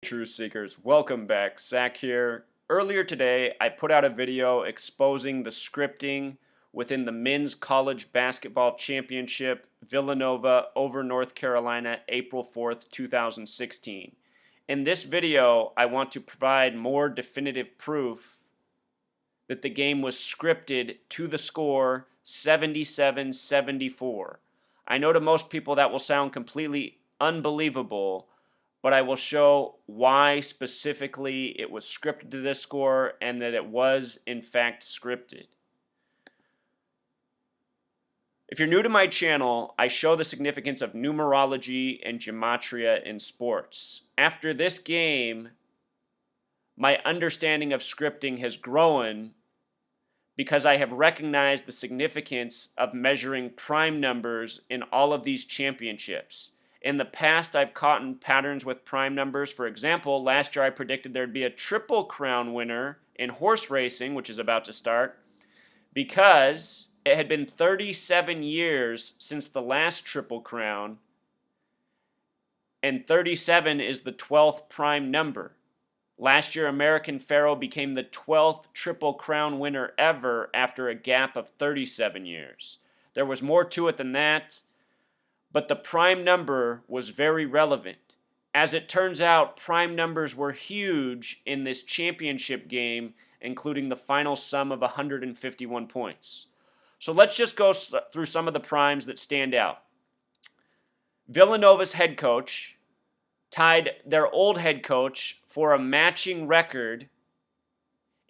Truth Seekers, welcome back. Zach here. Earlier today, I put out a video exposing the scripting within the men's college basketball championship, Villanova over North Carolina, April 4th, 2016. In this video, I want to provide more definitive proof that the game was scripted to the score 77-74. I know to most people that will sound completely unbelievable, but I will show why specifically it was scripted to this score and that it was, in fact, scripted. If you're new to my channel, I show the significance of numerology and gematria in sports. After this game, my understanding of scripting has grown because I have recognized the significance of measuring prime numbers in all of these championships. In the past, I've caught patterns with prime numbers. For example, last year I predicted there'd be a Triple Crown winner in horse racing, which is about to start, because it had been 37 years since the last Triple Crown, and 37 is the 12th prime number. Last year, American Pharoah became the 12th Triple Crown winner ever after a gap of 37 years. There was more to it than that, but the prime number was very relevant. As it turns out, prime numbers were huge in this championship game, including the final sum of 151 points. So let's just go through some of the primes that stand out. Villanova's head coach tied their old head coach for a matching record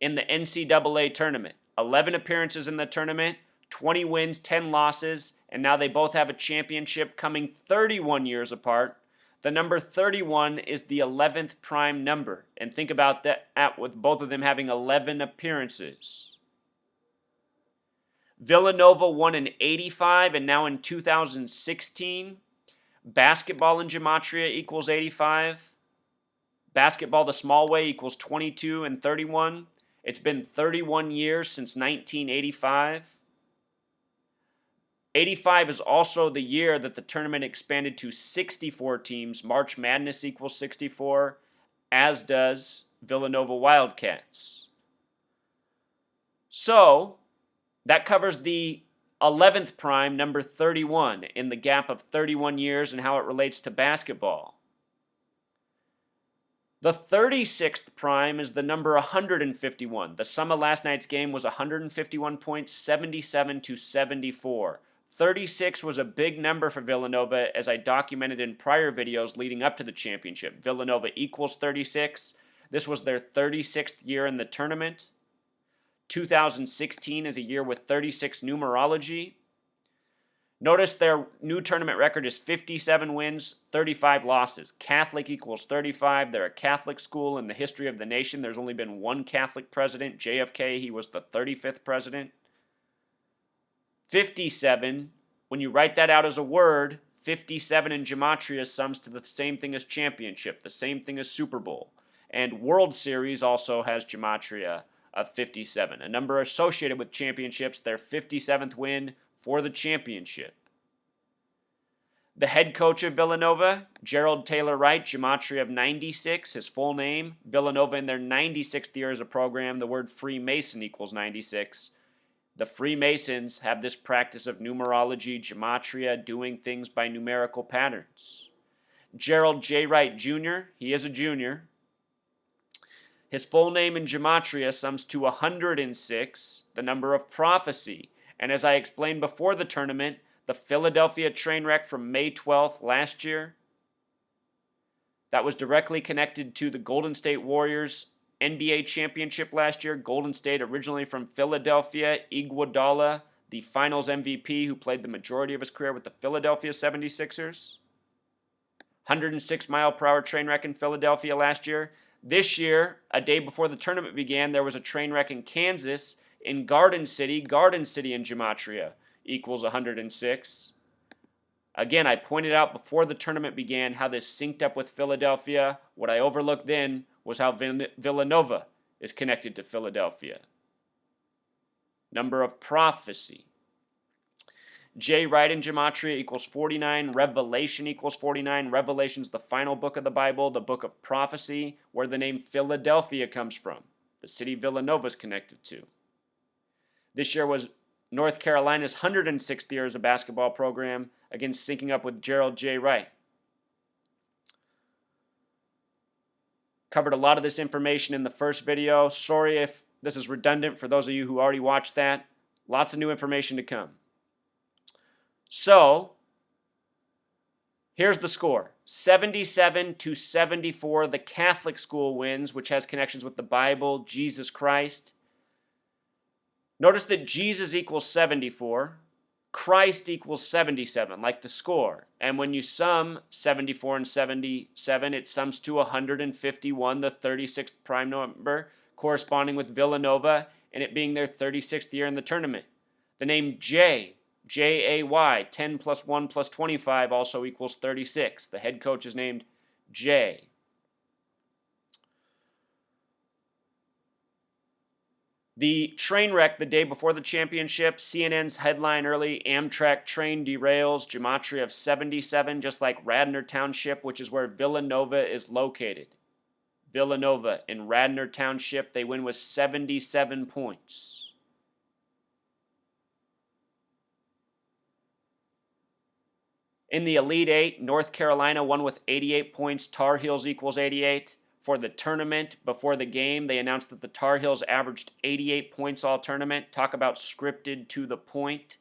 in the NCAA tournament. 11 appearances in the tournament, 20 wins, 10 losses, and now they both have a championship coming 31 years apart. The number 31 is the 11th prime number. And think about that with both of them having 11 appearances. Villanova won in 85 and now in 2016. Basketball in gematria equals 85. Basketball the small way equals 22 and 31. It's been 31 years since 1985. 85 is also the year that the tournament expanded to 64 teams. March Madness equals 64, as does Villanova Wildcats. So, that covers the 11th prime, number 31, in the gap of 31 years and how it relates to basketball. The 36th prime is the number 151. The sum of last night's game was 151 points, 77-74. 36 was a big number for Villanova, as I documented in prior videos leading up to the championship. Villanova equals 36. This was their 36th year in the tournament. 2016 is a year with 36 numerology. Notice their new tournament record is 57 wins, 35 losses. Catholic equals 35. They're a Catholic school. In the history of the nation, there's only been one Catholic president, JFK. He was the 35th president. 57, when you write that out as a word, 57 in gematria sums to the same thing as championship, the same thing as Super Bowl. And World Series also has gematria of 57. A number associated with championships, their 57th win for the championship. The head coach of Villanova, Gerald Taylor Wright, gematria of 96, his full name. Villanova in their 96th year as a program, the word Freemason equals 96. The Freemasons have this practice of numerology, gematria, doing things by numerical patterns. Gerald J. Wright Jr., he is a junior. His full name in gematria sums to 106, the number of prophecy. And as I explained before the tournament, the Philadelphia train wreck from May 12th last year, that was directly connected to the Golden State Warriors NBA championship last year. Golden State, originally from Philadelphia, Iguodala, the finals MVP who played the majority of his career with the Philadelphia 76ers. 106-mile-per-hour train wreck in Philadelphia last year. This year, a day before the tournament began, there was a train wreck in Kansas in Garden City. Garden City in gematria equals 106. Again, I pointed out before the tournament began how this synced up with Philadelphia. What I overlooked then was how Villanova is connected to Philadelphia. Number of prophecy. J right in gematria equals 49. Revelation equals 49. Revelation's the final book of the Bible, the book of prophecy, where the name Philadelphia comes from. The city Villanova is connected to. This year was North Carolina's 106th year as a basketball program, again syncing up with Gerald J. Wright. Covered a lot of this information in the first video. Sorry if this is redundant for those of you who already watched that. Lots of new information to come. So, here's the score. 77-74, the Catholic school wins, which has connections with the Bible, Jesus Christ. Notice that Jesus equals 74, Christ equals 77, like the score. And when you sum 74 and 77, it sums to 151, the 36th prime number, corresponding with Villanova, and it being their 36th year in the tournament. The name Jay, J-A-Y, 10 plus 1 plus 25 also equals 36. The head coach is named Jay. The train wreck the day before the championship, CNN's headline early, Amtrak train derails, gematria of 77, just like Radnor Township, which is where Villanova is located. Villanova in Radnor Township, they win with 77 points. In the Elite Eight, North Carolina won with 88 points, Tar Heels equals 88. For the tournament, before the game, they announced that the Tar Heels averaged 88 points all tournament. Talk about scripted to the point.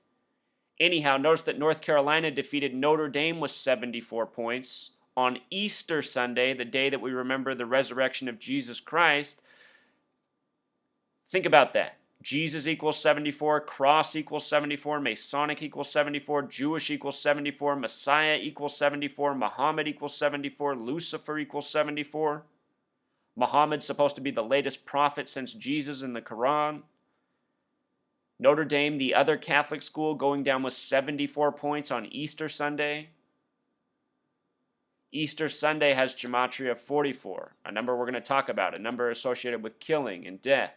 Anyhow, notice that North Carolina defeated Notre Dame with 74 points. On Easter Sunday, the day that we remember the resurrection of Jesus Christ, think about that. Jesus equals 74, cross equals 74, Masonic equals 74, Jewish equals 74, Messiah equals 74, Muhammad equals 74, Lucifer equals 74. Muhammad's supposed to be the latest prophet since Jesus in the Quran. Notre Dame, the other Catholic school, going down with 74 points on Easter Sunday. Easter Sunday has gematria of 44, a number we're going to talk about, a number associated with killing and death.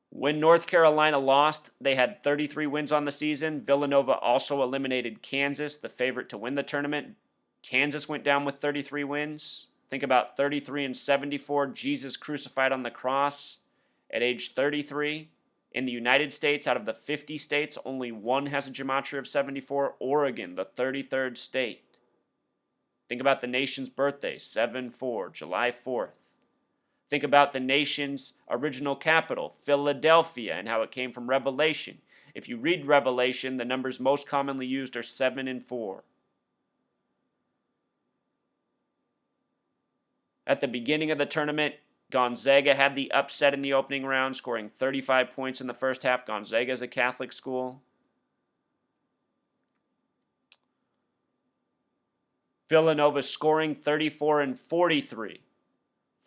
When North Carolina lost, they had 33 wins on the season. Villanova also eliminated Kansas, the favorite to win the tournament. Kansas went down with 33 wins. Think about 33 and 74, Jesus crucified on the cross at age 33. In the United States, out of the 50 states, only one has a gematria of 74, Oregon, the 33rd state. Think about the nation's birthday, 7-4, July 4th. Think about the nation's original capital, Philadelphia, and how it came from Revelation. If you read Revelation, the numbers most commonly used are 7 and 4. At the beginning of the tournament, Gonzaga had the upset in the opening round, scoring 35 points in the first half. Gonzaga is a Catholic school. Villanova scoring 34 and 43.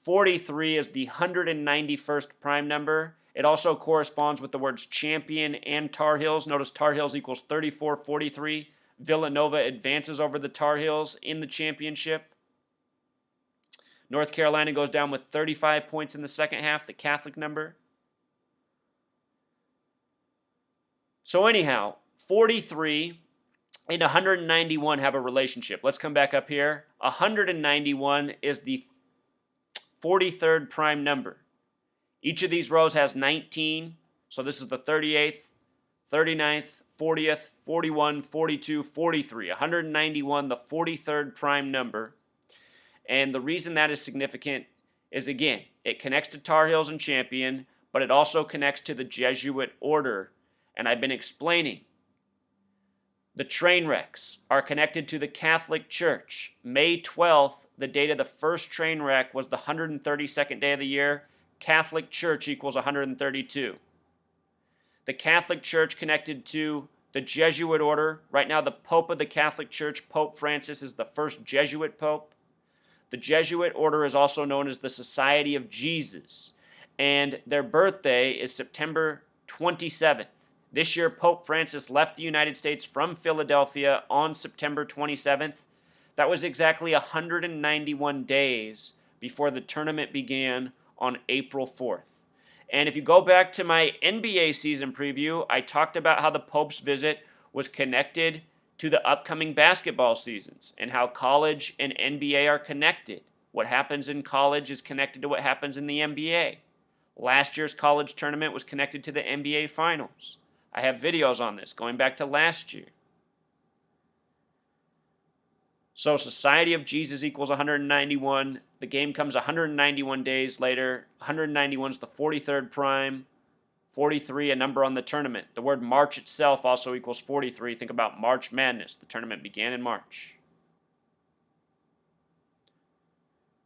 43 is the 191st prime number. It also corresponds with the words champion and Tar Heels. Notice Tar Heels equals 34-43. Villanova advances over the Tar Heels in the championship. North Carolina goes down with 35 points in the second half, the Catholic number. So anyhow, 43 and 191 have a relationship. Let's come back up here. 191 is the 43rd prime number. Each of these rows has 19, so this is the 38th, 39th, 40th, 41, 42, 43. 191, the 43rd prime number. And the reason that is significant is, again, it connects to Tar Heels and Champion, but it also connects to the Jesuit order. And I've been explaining. The train wrecks are connected to the Catholic Church. May 12th, the date of the first train wreck, was the 132nd day of the year. Catholic Church equals 132. The Catholic Church connected to the Jesuit order. Right now, the Pope of the Catholic Church, Pope Francis, is the first Jesuit Pope. The Jesuit order is also known as the Society of Jesus, and their birthday is September 27th. This year, Pope Francis left the United States from Philadelphia on September 27th. That was exactly 191 days before the tournament began on April 4th. And if you go back to my NBA season preview, I talked about how the Pope's visit was connected to the upcoming basketball seasons and how college and NBA are connected. What happens in college is connected to what happens in the NBA. Last year's college tournament was connected to the NBA Finals. I have videos on this going back to last year. So Society of Jesus equals 191. The game comes 191 days later. 191 is the 43rd prime. 43, a number on the tournament. The word March itself also equals 43. Think about March Madness. The tournament began in March.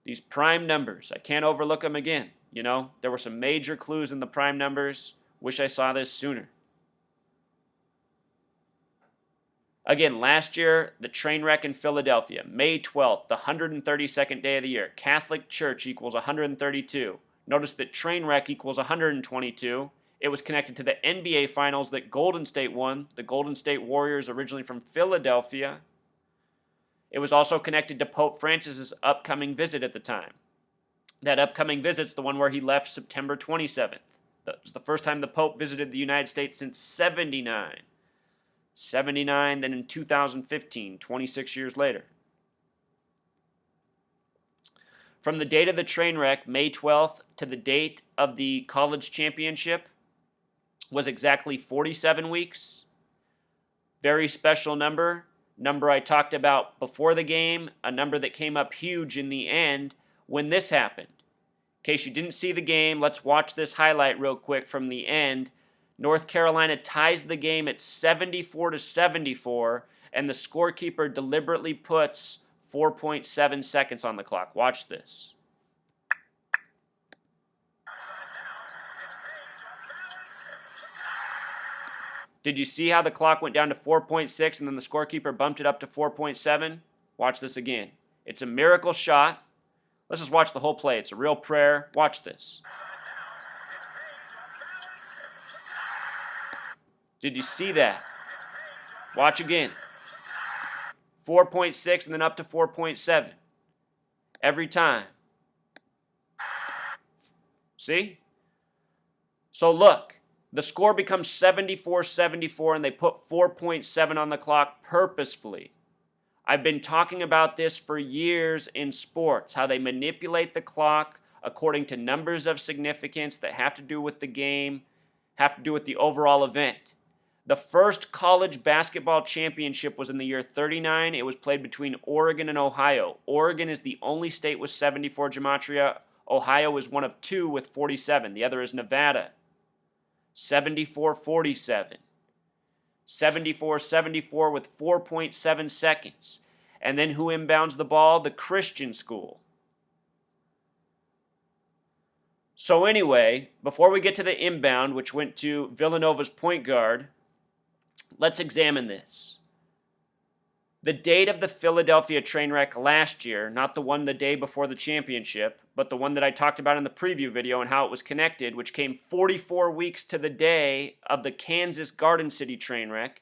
These prime numbers, I can't overlook them again. You know, there were some major clues in the prime numbers. Wish I saw this sooner. Again, last year, the train wreck in Philadelphia, May 12th, the 132nd day of the year. Catholic Church equals 132. Notice that train wreck equals 122. It was connected to the NBA Finals that Golden State won. The Golden State Warriors, originally from Philadelphia. It was also connected to Pope Francis's upcoming visit at the time. That upcoming visit's the one where he left September 27th. That was the first time the Pope visited the United States since 79. 79, then in 2015, 26 years later. From the date of the train wreck, May 12th, to the date of the college championship was exactly 47 weeks. Very special number. Number I talked about before the game, a number that came up huge in the end when this happened. In case you didn't see the game, let's watch this highlight real quick from the end. North Carolina ties the game at 74-74, and the scorekeeper deliberately puts 4.7 seconds on the clock. Watch this. Did you see how the clock went down to 4.6 and then the scorekeeper bumped it up to 4.7? Watch this again. It's a miracle shot. Let's just watch the whole play. It's a real prayer. Watch this. Did you see that? Watch again. 4.6 and then up to 4.7. Every time. See? So look, the score becomes 74-74 and they put 4.7 on the clock purposefully. I've been talking about this for years in sports, how they manipulate the clock according to numbers of significance that have to do with the game, have to do with the overall event. The first college basketball championship was in the year 39. It was played between Oregon and Ohio. Oregon is the only state with 74 gematria. Ohio is one of two with 47. The other is Nevada. 74-47. 74-74 with 4.7 seconds. And then who inbounds the ball? The Christian school. So anyway, before we get to the inbound, which went to Villanova's point guard, let's examine this. The date of the Philadelphia train wreck last year, not the one the day before the championship, but the one that I talked about in the preview video and how it was connected, which came 44 weeks to the day of the Kansas Garden City train wreck.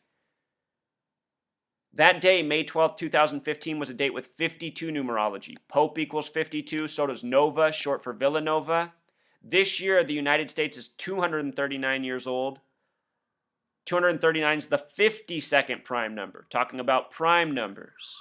That day, May 12, 2015, was a date with 52 numerology. Pope equals 52, so does Nova, short for Villanova. This year, the United States is 239 years old. 239 is the 52nd prime number, talking about prime numbers.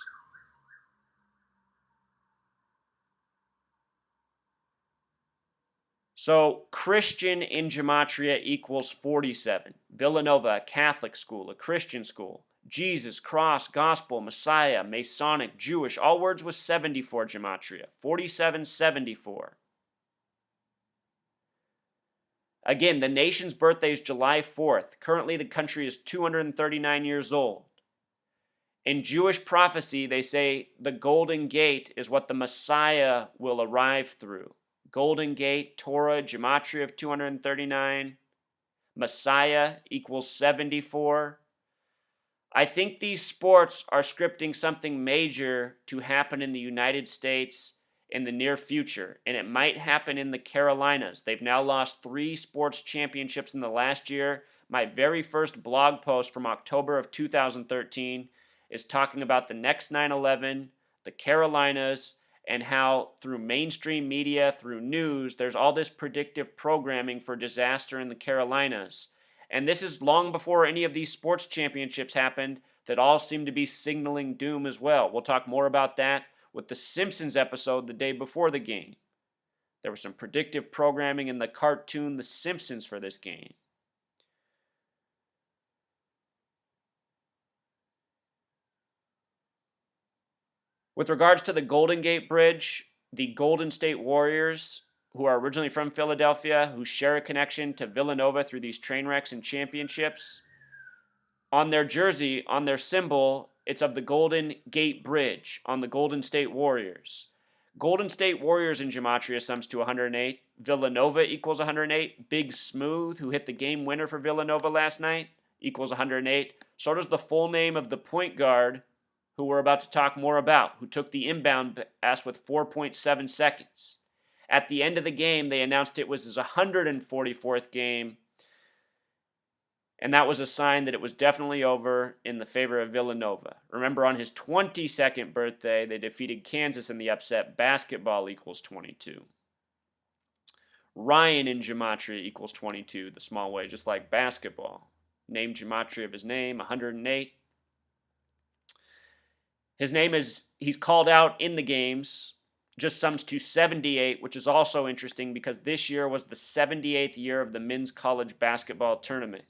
So Christian in gematria equals 47. Villanova, a Catholic school, a Christian school. Jesus, cross, gospel, Messiah, Masonic, Jewish, all words with 74 gematria. 47-74. Again, the nation's birthday is July 4th. Currently, the country is 239 years old. In Jewish prophecy, they say the Golden Gate is what the Messiah will arrive through. Golden Gate, Torah, gematria of 239. Messiah equals 74. I think these sports are scripting something major to happen in the United States in the near future, and it might happen in the Carolinas. They've now lost 3 sports championships in the last year. My very first blog post from October of 2013 is talking about the next 9/11, the Carolinas, and how through mainstream media, through news, there's all this predictive programming for disaster in the Carolinas. And this is long before any of these sports championships happened that all seem to be signaling doom as well. We'll talk more about that with the Simpsons episode the day before the game. There was some predictive programming in the cartoon The Simpsons for this game. With regards to the Golden Gate Bridge, the Golden State Warriors, who are originally from Philadelphia, who share a connection to Villanova through these train wrecks and championships, on their jersey, on their symbol, it's of the Golden Gate Bridge on the Golden State Warriors. Golden State Warriors in gematria sums to 108. Villanova equals 108. Big Smooth, who hit the game winner for Villanova last night, equals 108. So does the full name of the point guard, who we're about to talk more about, who took the inbound pass with 4.7 seconds. At the end of the game, they announced it was his 144th game, and that was a sign that it was definitely over in the favor of Villanova. Remember, on his 22nd birthday, they defeated Kansas in the upset. Basketball equals 22. Ryan in gematria equals 22, the small way, just like basketball. Name gematria of his name, 108. His name he's called out in the games, just sums to 78, which is also interesting because this year was the 78th year of the men's college basketball tournament.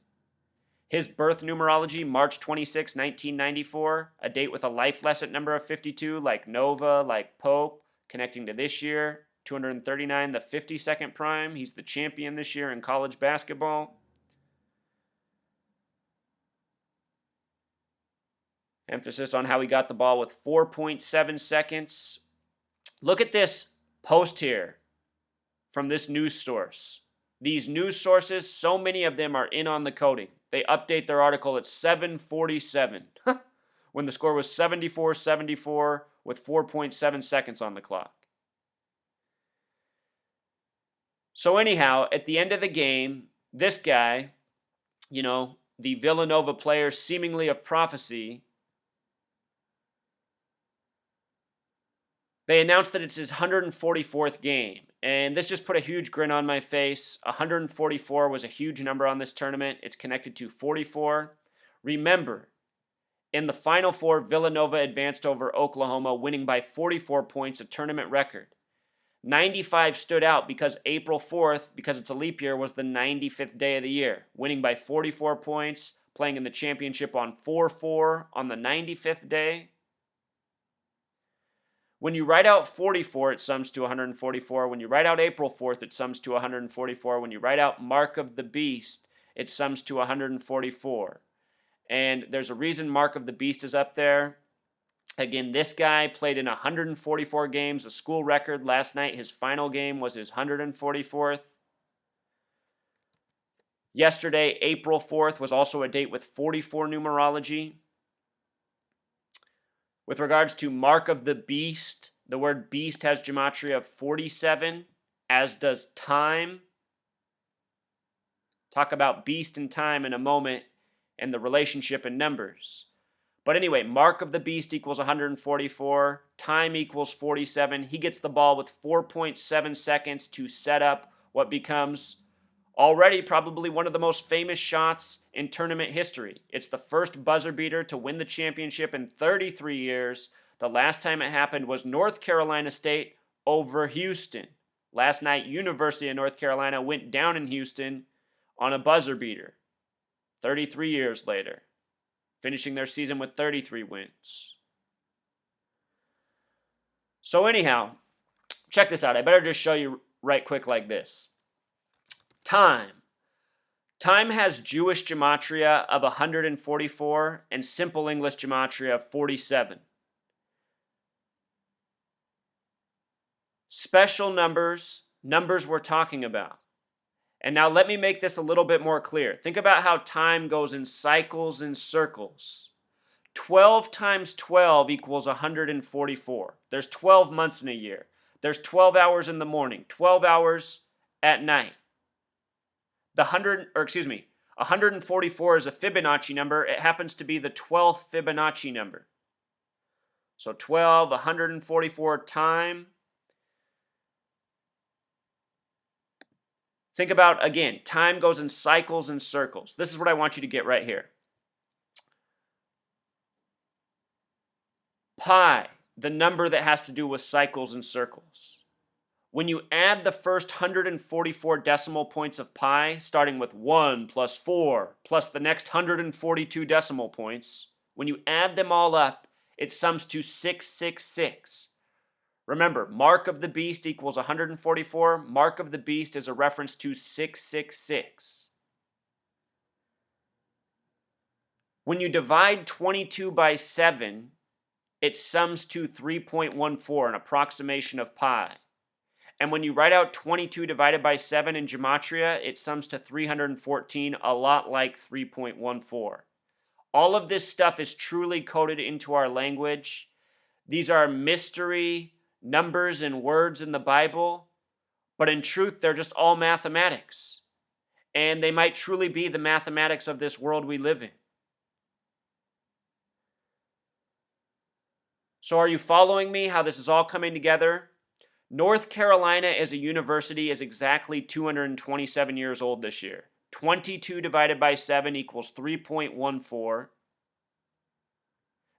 His birth numerology, March 26, 1994, a date with a life lesson number of 52, like Nova, like Pope, connecting to this year, 239, the 52nd prime. He's the champion this year in college basketball. Emphasis on how he got the ball with 4.7 seconds. Look at this post here from this news source. These news sources, so many of them are in on the coding. They update their article at 7:47 when the score was 74-74 with 4.7 seconds on the clock. So anyhow, at the end of the game, this guy, the Villanova player seemingly of prophecy, they announced that it's his 144th game, and this just put a huge grin on my face. 144 was a huge number on this tournament. It's connected to 44. Remember, in the Final Four, Villanova advanced over Oklahoma, winning by 44 points, a tournament record. 95 stood out because April 4th, because it's a leap year, was the 95th day of the year, winning by 44 points, playing in the championship on 4-4 on the 95th day. When you write out 44, it sums to 144. When you write out April 4th, it sums to 144. When you write out Mark of the Beast, it sums to 144. And there's a reason Mark of the Beast is up there. Again, this guy played in 144 games, a school record. Last night, his final game was his 144th. Yesterday, April 4th, was also a date with 44 numerology. With regards to Mark of the Beast, the word beast has gematria of 47, as does time. Talk about beast and time in a moment and the relationship in numbers. But anyway, Mark of the Beast equals 144, time equals 47. He gets the ball with 4.7 seconds to set up what becomes already probably one of the most famous shots in tournament history. It's the first buzzer beater to win the championship in 33 years. The last time it happened was North Carolina State over Houston. Last night, University of North Carolina went down in Houston on a buzzer beater. 33 years later, finishing their season with 33 wins. So anyhow, check this out. I better just show you right quick like this. Time. Time has Jewish gematria of 144 and simple English gematria of 47. Special numbers, numbers we're talking about. And now let me make this a little bit more clear. Think about how time goes in cycles and circles. 12 times 12 equals 144. There's 12 months in a year. There's 12 hours in the morning, 12 hours at night. 144 is a Fibonacci number. It happens to be the 12th Fibonacci number. So 12, 144 time. Think about, again, time goes in cycles and circles. This is what I want you to get right here. Pi, the number that has to do with cycles and circles. When you add the first 144 decimal points of pi, starting with 1 plus 4 plus the next 142 decimal points, when you add them all up, it sums to 666. Remember, mark of the beast equals 144. Mark of the beast is a reference to 666. When you divide 22 by 7, it sums to 3.14, an approximation of pi. And when you write out 22 divided by 7 in gematria, it sums to 314, a lot like 3.14. All of this stuff is truly coded into our language. These are mystery numbers and words in the Bible, but in truth, they're just all mathematics. And they might truly be the mathematics of this world we live in. So are you following me, how this is all coming together? North Carolina as a university is exactly 227 years old this year. 22 divided by 7 equals 3.14.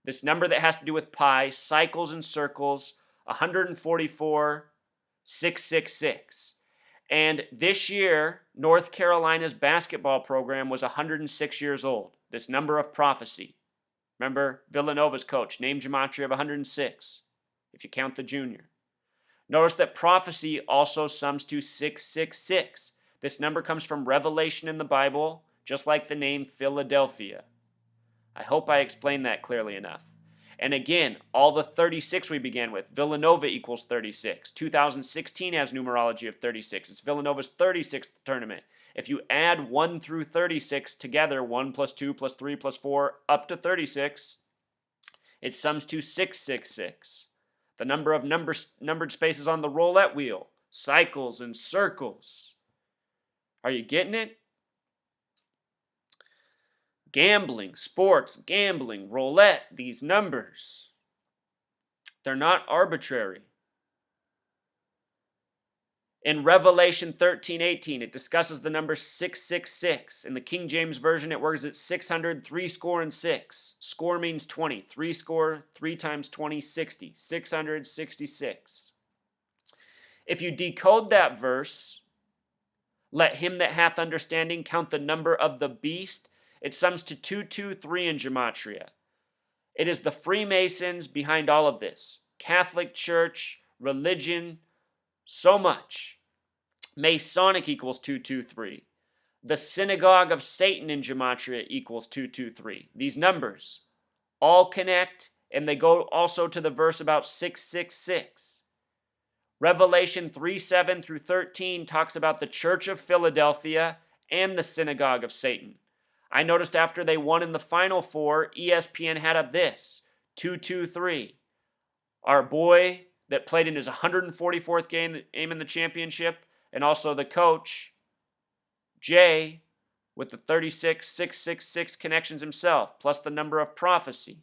This number that has to do with pi, cycles and circles, 144, 666. And this year, North Carolina's basketball program was 106 years old. This number of prophecy. Remember, Villanova's coach, named gematria of 106, if you count the junior. Notice that prophecy also sums to 666. This number comes from Revelation in the Bible, just like the name Philadelphia. I hope I explained that clearly enough. And again, all the 36 we began with. Villanova equals 36. 2016 has numerology of 36. It's Villanova's 36th tournament. If you add 1 through 36 together, 1 plus 2 plus 3 plus 4, up to 36, it sums to 666. The number of numbered spaces on the roulette wheel, cycles and circles. Are you getting it? Gambling, sports, gambling, roulette, these numbers, they're not arbitrary. In Revelation 13:18, it discusses the number 666. In the King James Version, it works at 600, 3 score and 6. Score means 20. 3 score, 3 times 20, 60. 666. If you decode that verse, let him that hath understanding count the number of the beast, it sums to 223 in gematria. It is the Freemasons behind all of this. Catholic Church, religion, so much. Masonic equals 223. The Synagogue of Satan in gematria equals 223. These numbers all connect, and they go also to the verse about 666. Revelation 3:7 through 13 talks about the Church of Philadelphia and the Synagogue of Satan. I noticed after they won in the Final Four, ESPN had up this, 223. Our boy that played in his 144th game in the championship, and also the coach, Jay, with the 666 connections himself, plus the number of prophecy.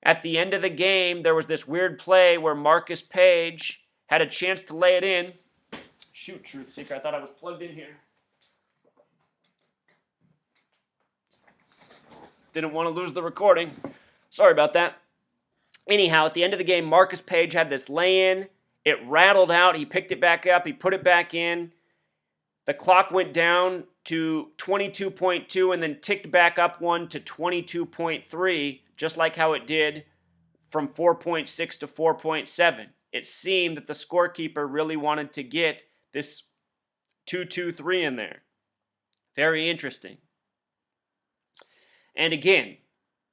At the end of the game, there was this weird play where Marcus Page had a chance to lay it in. Shoot, Truth Seeker, I thought I was plugged in here. Didn't want to lose the recording. Sorry about that. Anyhow, at the end of the game, Marcus Page had this lay-in. It rattled out. He picked it back up. He put it back in. The clock went down to 22.2 and then ticked back up one to 22.3, just like how it did from 4.6 to 4.7. It seemed that the scorekeeper really wanted to get this 223 in there. Very interesting. And again,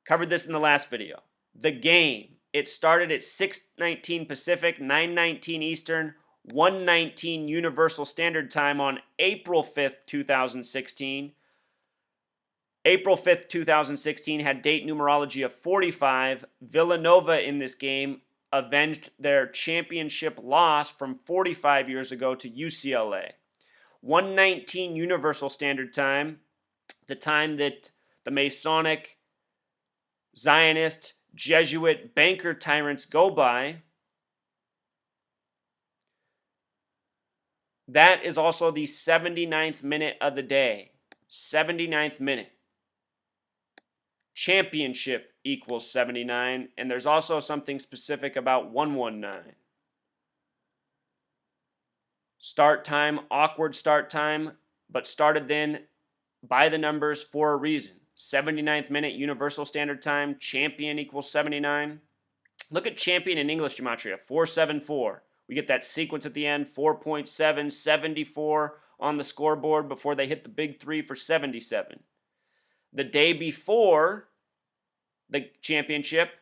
covered this in the last video. The game, it started at 6:19 Pacific, 9:19 Eastern, 1:19 Universal Standard Time on April 5th, 2016. April 5th, 2016 had date numerology of 45. Villanova in this game avenged their championship loss from 45 years ago to UCLA. 1:19 Universal Standard Time, the time that the Masonic, Zionist, Jesuit, banker tyrants go by, that is also the 79th minute of the day. 79th minute. Championship equals 79, and there's also something specific about 119. Start time, awkward start time, but started then by the numbers for a reason. 79th minute Universal Standard Time, champion equals 79. Look at champion in English gematria, 474. We get that sequence at the end, 4.7, 74 on the scoreboard before they hit the big 3 for 77. The day before the championship,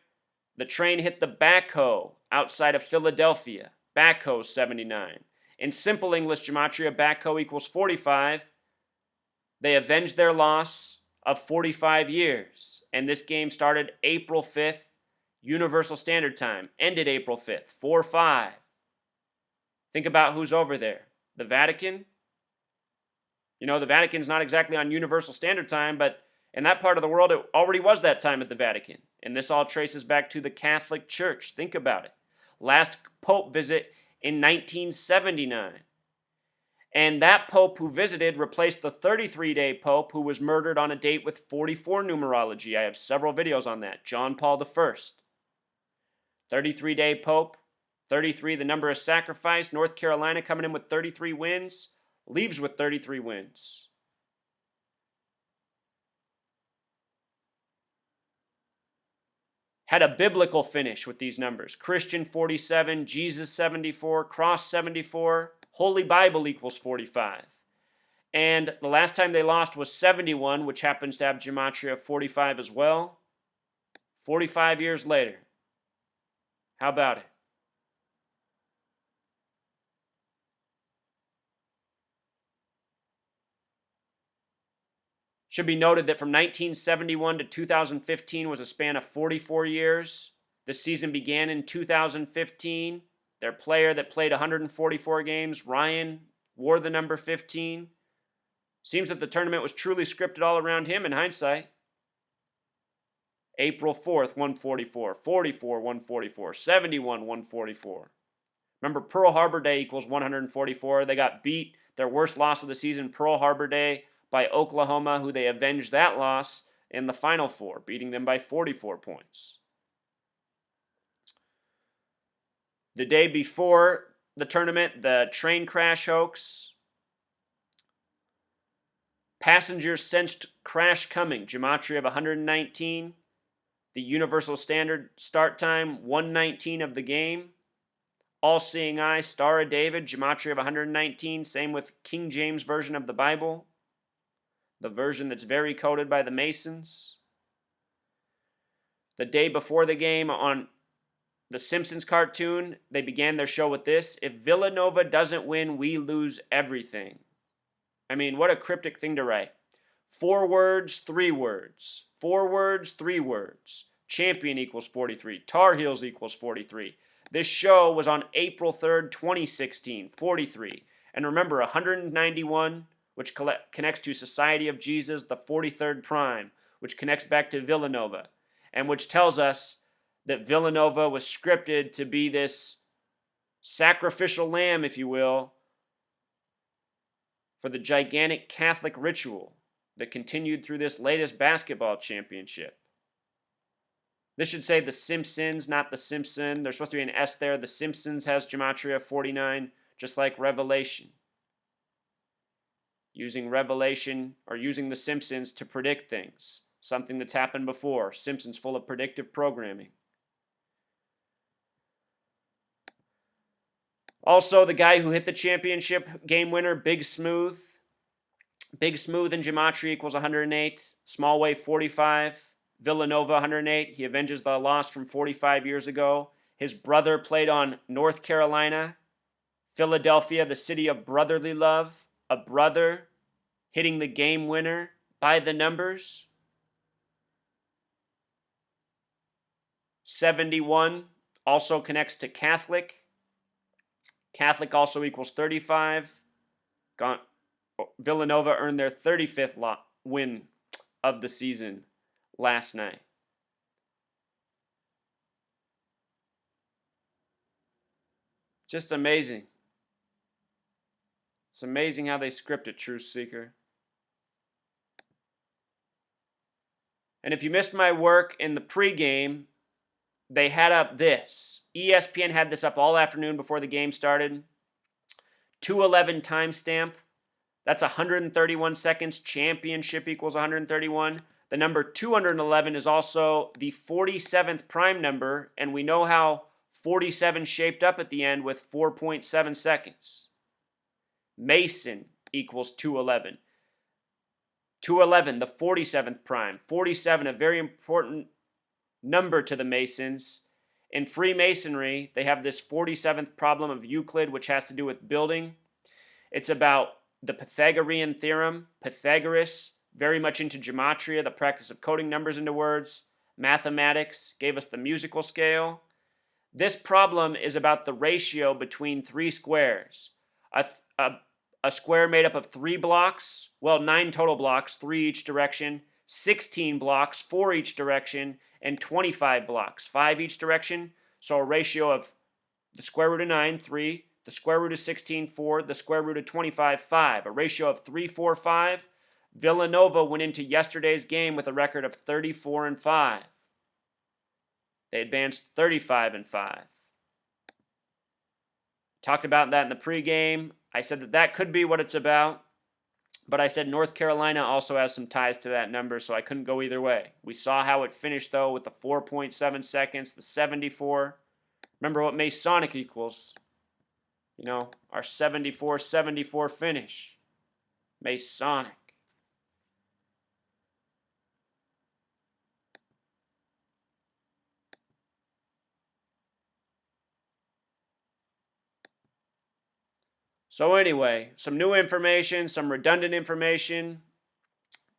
the train hit the backhoe outside of Philadelphia. Backhoe 79. In simple English gematria, backhoe equals 45. They avenged their loss of 45 years. And this game started April 5th, Universal Standard Time. Ended April 5th, 4-5. Think about who's over there. The Vatican? You know, the Vatican's not exactly on Universal Standard Time, but in that part of the world, it already was that time at the Vatican. And this all traces back to the Catholic Church. Think about it. Last Pope visit in 1979. And that Pope who visited replaced the 33-day Pope who was murdered on a date with 44 numerology. I have several videos on that. John Paul I. 33-day Pope. 33, the number of sacrifice. North Carolina coming in with 33 wins. Leaves with 33 wins. Had a biblical finish with these numbers. Christian 47, Jesus 74, Cross 74, Holy Bible equals 45. And the last time they lost was 71, which happens to have gematria 45 as well. 45 years later. How about it? Should be noted that from 1971 to 2015 was a span of 44 years. The season began in 2015. Their player that played 144 games, Ryan, wore the number 15. Seems that the tournament was truly scripted all around him in hindsight. April 4th, 144, 44, 144, 71, 144. Remember, Pearl Harbor Day equals 144. They got beat, their worst loss of the season, Pearl Harbor Day, by Oklahoma, who they avenged that loss in the Final Four, beating them by 44 points. The day before the tournament, the train crash hoax. Passengers sensed crash coming, gematria of 119. The Universal Standard start time, 119 of the game. All-Seeing Eye, Star of David, gematria of 119. Same with King James Version of the Bible. The version that's very coded by the Masons. The day before the game on the Simpsons cartoon, they began their show with this: if Villanova doesn't win, we lose everything. I mean, what a cryptic thing to write. 4 words, 3 words. 4 words, 3 words. Champion equals 43. Tar Heels equals 43. This show was on April 3rd, 2016, 43. And remember, 191, which connects to Society of Jesus, the 43rd prime, which connects back to Villanova, and which tells us that Villanova was scripted to be this sacrificial lamb, if you will, for the gigantic Catholic ritual that continued through this latest basketball championship. This should say the Simpsons, not the Simpson. There's supposed to be an S there. The Simpsons has gematria 49, just like Revelation. Using Revelation or using the Simpsons to predict things. Something that's happened before. Simpsons full of predictive programming. Also, the guy who hit the championship game winner, Big Smooth. Big Smooth in gematria equals 108. Small Way 45. Villanova 108. He avenges the loss from 45 years ago. His brother played on North Carolina. Philadelphia, the city of brotherly love. A brother hitting the game winner by the numbers. 71 also connects to Catholic. Catholic also equals 35. Villanova earned their 35th win. of the season last night. Just amazing. It's amazing how they script it, Truth Seeker. And if you missed my work in the pregame, they had up this. ESPN had this up all afternoon before the game started. 2:11 timestamp. That's 131 seconds. Championship equals 131. The number 211 is also the 47th prime number, and we know how 47 shaped up at the end with 4.7 seconds. Mason equals 211. 211, the 47th prime. 47, a very important number to the Masons. In Freemasonry, they have this 47th problem of Euclid, which has to do with building. It's about the Pythagorean theorem. Pythagoras, very much into gematria, the practice of coding numbers into words. Mathematics gave us the musical scale. This problem is about the ratio between three squares. A square made up of 3 blocks, 9 total blocks, 3 each direction, 16 blocks, 4 each direction, and 25 blocks, 5 each direction. So a ratio of the square root of 9, 3, the square root of 16, 4, the square root of 25, 5. A ratio of 3, 4, 5. Villanova went into yesterday's game with a record of 34-5. They advanced 35-5. Talked about that in the pregame. I said that could be what it's about, but I said North Carolina also has some ties to that number, so I couldn't go either way. We saw how it finished, though, with the 4.7 seconds, the 74. Remember what Masonic equals. You know, our 74-74 finish. Masonic. So anyway, some new information, some redundant information.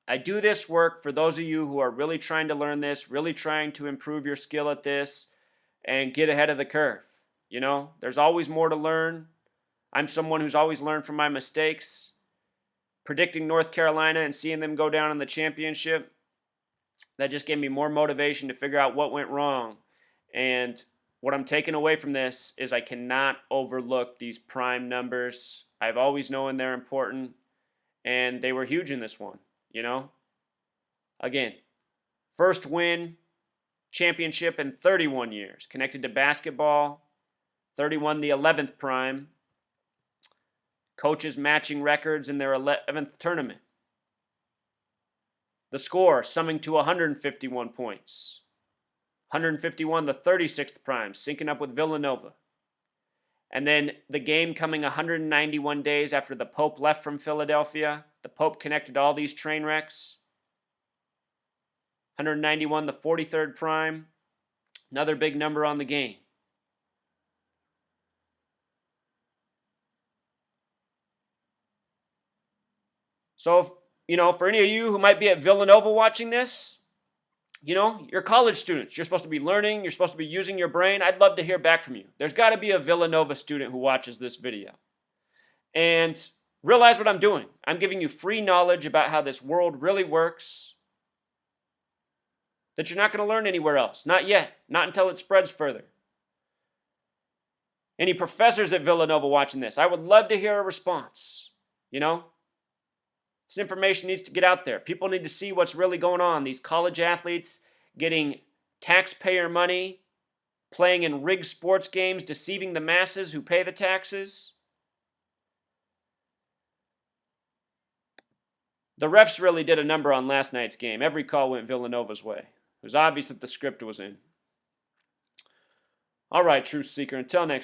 I do this work for those of you who are really trying to learn this, really trying to improve your skill at this, and get ahead of the curve. You know, there's always more to learn. I'm someone who's always learned from my mistakes. Predicting North Carolina and seeing them go down in the championship, that just gave me more motivation to figure out what went wrong. And what I'm taking away from this is I cannot overlook these prime numbers. I've always known they're important, and they were huge in this one, you know? Again, first win, championship in 31 years. Connected to basketball, 31 the 11th prime. Coaches matching records in their 11th tournament. The score summing to 151 points. 151, the 36th prime, syncing up with Villanova. And then the game coming 191 days after the Pope left from Philadelphia. The Pope connected all these train wrecks. 191, the 43rd prime. Another big number on the game. So, for any of you who might be at Villanova watching this, you're college students. You're supposed to be learning. You're supposed to be using your brain. I'd love to hear back from you. There's got to be a Villanova student who watches this video. And realize what I'm doing. I'm giving you free knowledge about how this world really works that you're not going to learn anywhere else. Not yet. Not until it spreads further. Any professors at Villanova watching this, I would love to hear a response. This information needs to get out there. People need to see what's really going on. These college athletes getting taxpayer money, playing in rigged sports games, deceiving the masses who pay the taxes. The refs really did a number on last night's game. Every call went Villanova's way. It was obvious that the script was in. All right, Truth Seeker, until next